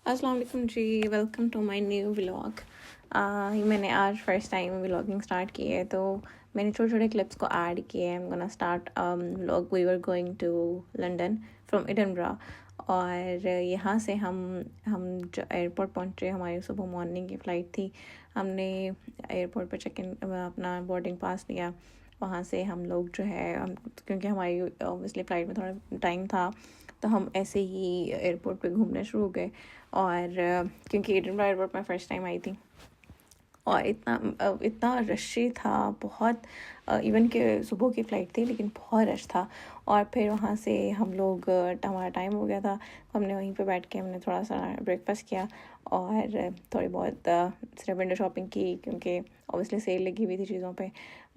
अस्सलाम वालेकुम जी, welcome to my new vlog. मैंने आज फर्स्ट टाइम व्लॉगिंग स्टार्ट की है, तो मैंने छोटे छोटे क्लिप्स को ऐड किए हैं। I am gonna start vlog. We were going to London from Edinburgh, और यहाँ से हम जो एयरपोर्ट पहुँचे, हमारी सुबह मॉर्निंग की फ़्लाइट थी। हमने एयरपोर्ट पर चेक इन अपना बोर्डिंग पास लिया। वहाँ से हम लोग जो है क्योंकि हमारी ऑब्वियसली फ़्लाइट में थोड़ा टाइम था, तो हम ऐसे ही एयरपोर्ट पे घूमने शुरू हो गए। और क्योंकि एडिनबरा एयरपोर्ट में फ़र्स्ट टाइम आई थी, और इतना रशी था बहुत। इवन के सुबह की फ़्लाइट थी, लेकिन बहुत रश था। और फिर वहाँ से हम लोग हमारा टाइम हो गया था, हमने वहीं पे बैठ के हमने थोड़ा सा ब्रेकफास्ट किया और थोड़ी बहुत सिर्फ विंडो शॉपिंग की, क्योंकि ऑब्वियसली सेल लगी हुई थी चीज़ों पे।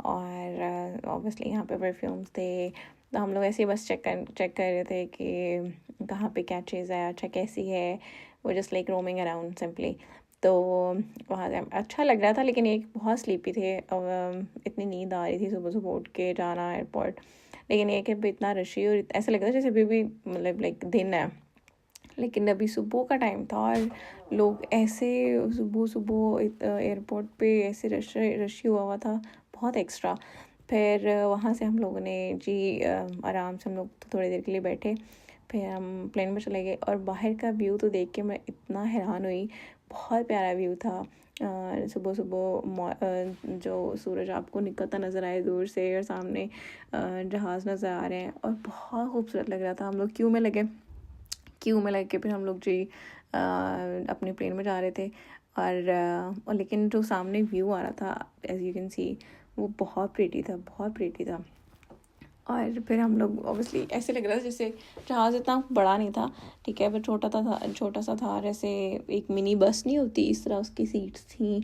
और ऑब्वियसली यहाँ पे परफ्यूम्स थे, तो हम लोग ऐसे ही बस चेक कर रहे थे कि कहाँ पे क्या चीज़ है, अच्छा कैसी है। वो just like roaming around simply. तो वहाँ से अच्छा लग रहा था, लेकिन एक बहुत स्लीपी थे और इतनी नींद आ रही थी सुबह सुबह उठ के जाना एयरपोर्ट। लेकिन एक है इतना रशी, और ऐसा लग रहा था जैसे अभी भी मतलब लाइक दिन है, लेकिन अभी सुबह का टाइम था और लोग ऐसे सुबह सुबह एयरपोर्ट पे ऐसे रशी हुआ हुआ था, बहुत एक्स्ट्रा। फिर वहाँ से हम लोगों ने जी आराम से हम लोग थोड़ी देर के लिए बैठे, फिर हम प्लेन में चले गए। और बाहर का व्यू तो देख के मैं इतना हैरान हुई, बहुत प्यारा व्यू था। सुबह सुबह जो सूरज आपको निकलता नज़र आए दूर से, और सामने जहाज़ नज़र आ रहे हैं, और बहुत खूबसूरत लग रहा था। हम लोग क्यू में लग के फिर हम लोग जी अपने प्लेन में जा रहे थे। और लेकिन जो सामने व्यू आ रहा था, एज यू कैन सी, वो बहुत प्रीटी था, बहुत प्रीटी था। और फिर हम लोग ऑब्वियसली ऐसे लग रहा था जैसे जहाज़ इतना बड़ा नहीं था, ठीक है, पर छोटा सा था। जैसे एक मिनी बस नहीं होती, इस तरह उसकी सीट्स थी।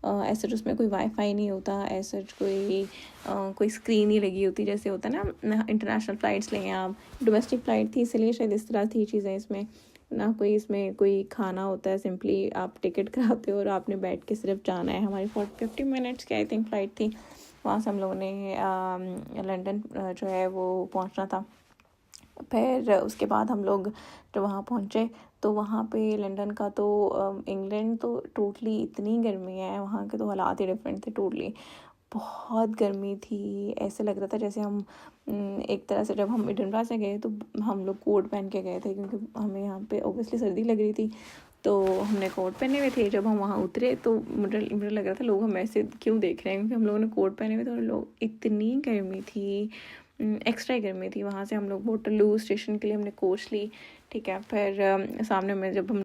ऐसे उसमें कोई वाईफाई नहीं होता, ऐसा कोई स्क्रीन नहीं लगी होती जैसे होता है ना इंटरनेशनल फ़्लाइट्स लें आप। डोमेस्टिक फ़्लाइट थी, इसलिए शायद इस तरह थी चीज़ें। इसमें ना कोई इसमें कोई खाना होता है, सिंपली आप टिकट कराते हो और आपने बैठ के सिर्फ जाना है। हमारी 50 मिनट्स की आई थिंक फ़्लाइट थी। वहाँ से हम लोगों ने लंदन जो है वो पहुँचना था। फिर उसके बाद हम लोग जब वहाँ पहुँचे, तो वहाँ पे लंदन का तो इंग्लैंड तो टोटली इतनी गर्मी है, वहाँ के तो हालात ही डिफरेंट थे टोटली। बहुत गर्मी थी, ऐसे लग रहा था जैसे हम एक तरह से जब हम एडिनबरा से गए तो हम लोग कोट पहन के गए थे, क्योंकि हमें यहाँ पे ऑब्वियसली सर्दी लग रही थी, तो हमने कोट पहने हुए थे। जब हम वहाँ उतरे तो मुझे लग रहा था लोग हमें ऐसे क्यों देख रहे हैं, क्योंकि हम लोगों ने कोट पहने हुए थे और लोग, इतनी गर्मी थी, एक्स्ट्रा गर्मी थी। वहाँ से हम लोग वोटरलू स्टेशन के लिए हमने कोच ली, ठीक है। फिर सामने में जब हम